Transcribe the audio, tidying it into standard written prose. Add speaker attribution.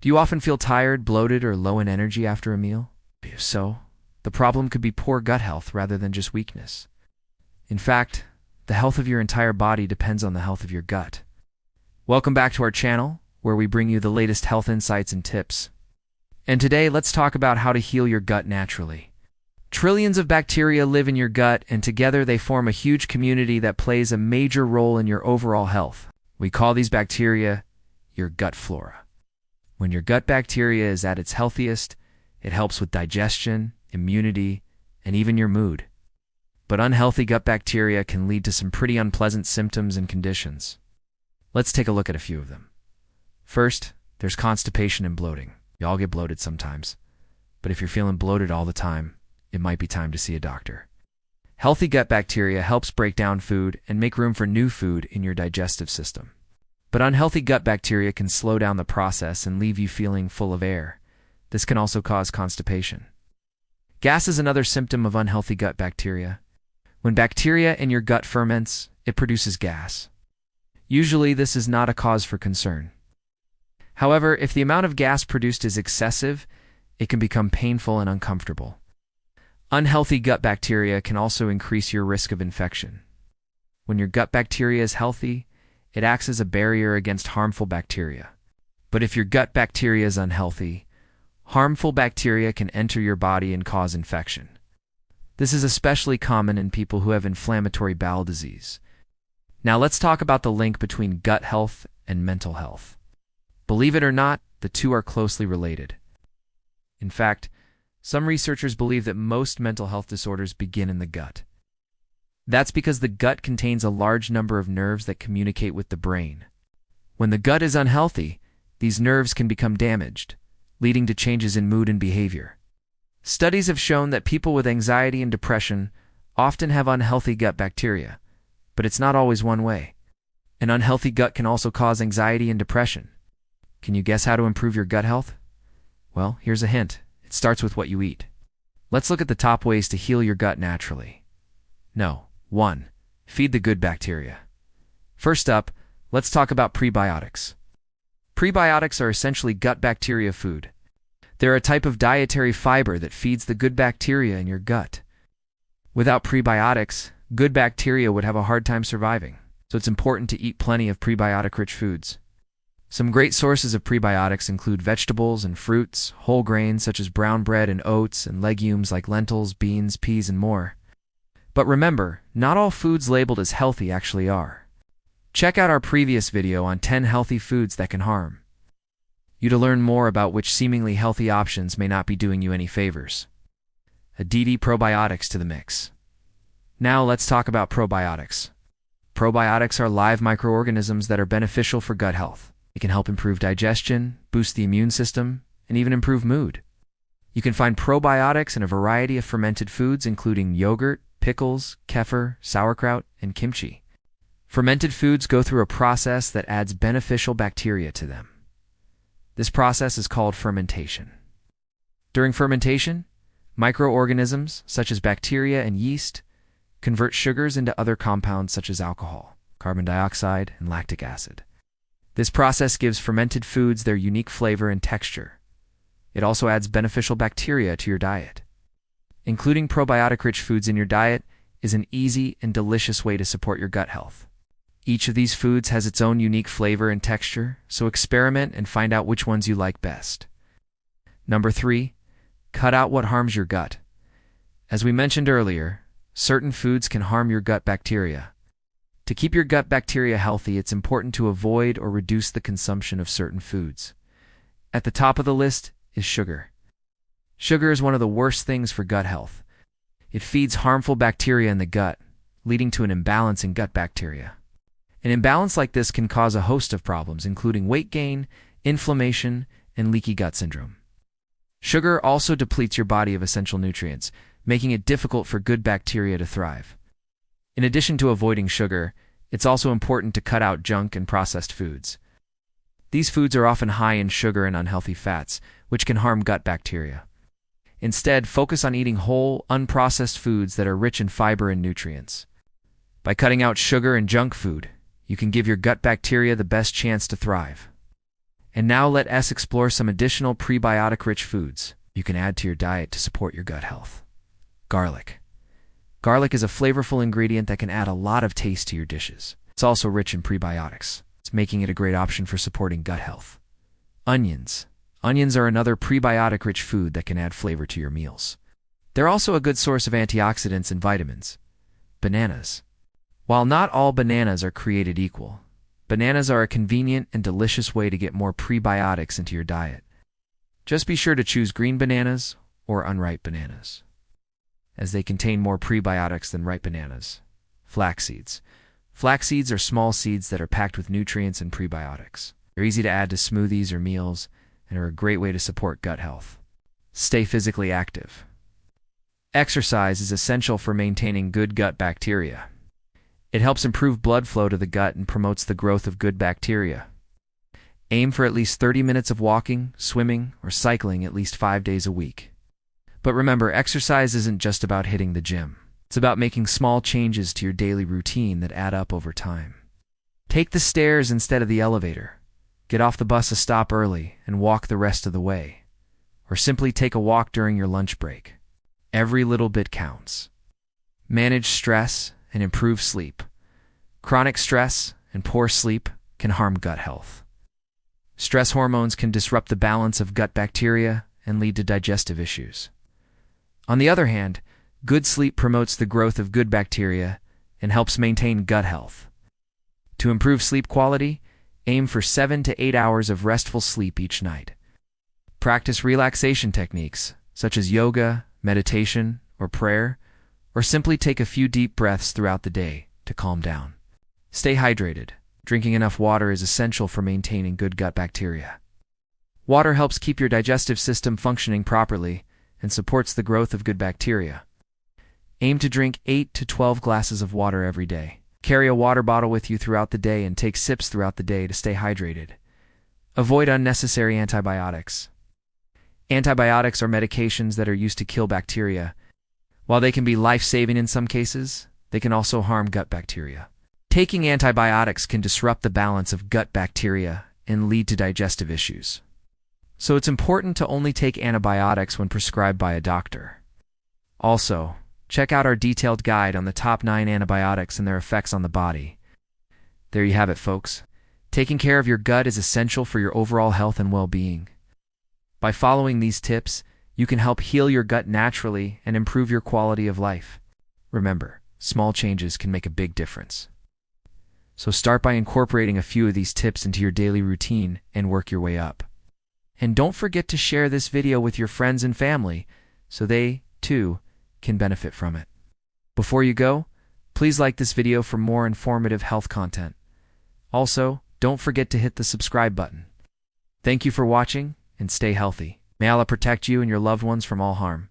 Speaker 1: Do you often feel tired, bloated, or low in energy after a meal? If so, the problem could be poor gut health rather than just weakness. In fact, the health of your entire body depends on the health of your gut. Welcome back to our channel, where we bring you the latest health insights and tips. And today, let's talk about how to heal your gut naturally. Trillions of bacteria live in your gut, and together they form a huge community that plays a major role in your overall health. We call these bacteria your gut flora. When your gut bacteria is at its healthiest, it helps with digestion, immunity, and even your mood. But unhealthy gut bacteria can lead to some pretty unpleasant symptoms and conditions. Let's take a look at a few of them. First, there's constipation and bloating. We all get bloated sometimes. But if you're feeling bloated all the time, it might be time to see a doctor. Healthy gut bacteria helps break down food and make room for new food in your digestive system. But unhealthy gut bacteria can slow down the process and leave you feeling full of air. This can also cause constipation. Gas is another symptom of unhealthy gut bacteria. When bacteria in your gut ferments, it produces gas. Usually, this is not a cause for concern. However, if the amount of gas produced is excessive, it can become painful and uncomfortable. Unhealthy gut bacteria can also increase your risk of infection. When your gut bacteria is healthy, it acts as a barrier against harmful bacteria. But if your gut bacteria is unhealthy, harmful bacteria can enter your body and cause infection. This is especially common in people who have inflammatory bowel disease. Now let's talk about the link between gut health and mental health. Believe it or not, the two are closely related. In fact, some researchers believe that most mental health disorders begin in the gut. That's because the gut contains a large number of nerves that communicate with the brain. When the gut is unhealthy, these nerves can become damaged, leading to changes in mood and behavior. Studies have shown that people with anxiety and depression often have unhealthy gut bacteria, but it's not always one way. An unhealthy gut can also cause anxiety and depression. Can you guess how to improve your gut health? Well, here's a hint. It starts with what you eat. Let's look at the top ways to heal your gut naturally. 1. Feed the good bacteria. First up, let's talk about prebiotics. Prebiotics are essentially gut bacteria food. They're a type of dietary fiber that feeds the good bacteria in your gut. Without prebiotics, good bacteria would have a hard time surviving, so it's important to eat plenty of prebiotic-rich foods. Some great sources of prebiotics include vegetables and fruits, whole grains such as brown bread and oats, and legumes like lentils, beans, peas, and more. But remember, not all foods labeled as healthy actually are. Check out our previous video on 10 healthy foods that can harm you to learn more about which seemingly healthy options may not be doing you any favors. Add probiotics to the mix. Now let's talk about probiotics. Probiotics are live microorganisms that are beneficial for gut health. It can help improve digestion, boost the immune system, and even improve mood. You can find probiotics in a variety of fermented foods, including yogurt, pickles, kefir, sauerkraut, and kimchi. Fermented foods go through a process that adds beneficial bacteria to them. This process is called fermentation. During fermentation, microorganisms, such as bacteria and yeast, convert sugars into other compounds such as alcohol, carbon dioxide, and lactic acid. This process gives fermented foods their unique flavor and texture. It also adds beneficial bacteria to your diet. Including probiotic-rich foods in your diet is an easy and delicious way to support your gut health. Each of these foods has its own unique flavor and texture, so experiment and find out which ones you like best. 3. Cut out what harms your gut. As we mentioned earlier, certain foods can harm your gut bacteria. To keep your gut bacteria healthy, it's important to avoid or reduce the consumption of certain foods. At the top of the list is sugar. Sugar is one of the worst things for gut health. It feeds harmful bacteria in the gut, leading to an imbalance in gut bacteria. An imbalance like this can cause a host of problems, including weight gain, inflammation, and leaky gut syndrome. Sugar also depletes your body of essential nutrients, making it difficult for good bacteria to thrive. In addition to avoiding sugar, it's also important to cut out junk and processed foods. These foods are often high in sugar and unhealthy fats, which can harm gut bacteria. Instead, focus on eating whole, unprocessed foods that are rich in fiber and nutrients. By cutting out sugar and junk food, you can give your gut bacteria the best chance to thrive. And now let us explore some additional prebiotic-rich foods you can add to your diet to support your gut health. Garlic. Garlic is a flavorful ingredient that can add a lot of taste to your dishes. It's also rich in prebiotics. It's making it a great option for supporting gut health. Onions. Onions are another prebiotic-rich food that can add flavor to your meals. They're also a good source of antioxidants and vitamins. Bananas. While not all bananas are created equal, bananas are a convenient and delicious way to get more prebiotics into your diet. Just be sure to choose green bananas or unripe bananas, as they contain more prebiotics than ripe bananas. Flax seeds. Flax seeds are small seeds that are packed with nutrients and prebiotics. They're easy to add to smoothies or meals and are a great way to support gut health. Stay physically active. Exercise is essential for maintaining good gut bacteria. It helps improve blood flow to the gut and promotes the growth of good bacteria. Aim for at least 30 minutes of walking, swimming, or cycling at least 5 days a week. But remember, exercise isn't just about hitting the gym. It's about making small changes to your daily routine that add up over time. Take the stairs instead of the elevator. Get off the bus a stop early and walk the rest of the way. Or simply take a walk during your lunch break. Every little bit counts. Manage stress and improve sleep. Chronic stress and poor sleep can harm gut health. Stress hormones can disrupt the balance of gut bacteria and lead to digestive issues. On the other hand, good sleep promotes the growth of good bacteria and helps maintain gut health. To improve sleep quality, aim for 7 to 8 hours of restful sleep each night. Practice relaxation techniques such as yoga, meditation, or prayer, or simply take a few deep breaths throughout the day to calm down. Stay hydrated. Drinking enough water is essential for maintaining good gut bacteria. Water helps keep your digestive system functioning properly and supports the growth of good bacteria. Aim to drink 8 to 12 glasses of water every day. Carry a water bottle with you throughout the day and take sips throughout the day to stay hydrated. Avoid unnecessary antibiotics. Antibiotics are medications that are used to kill bacteria. While they can be life-saving in some cases, they can also harm gut bacteria. Taking antibiotics can disrupt the balance of gut bacteria and lead to digestive issues. So it's important to only take antibiotics when prescribed by a doctor. Also, check out our detailed guide on the top 9 antibiotics and their effects on the body. There you have it, folks. Taking care of your gut is essential for your overall health and well-being. By following these tips, you can help heal your gut naturally and improve your quality of life. Remember, small changes can make a big difference. So start by incorporating a few of these tips into your daily routine and work your way up. And don't forget to share this video with your friends and family so they, too, can benefit from it. Before you go, please like this video for more informative health content. Also, don't forget to hit the subscribe button. Thank you for watching, and stay healthy. May Allah protect you and your loved ones from all harm.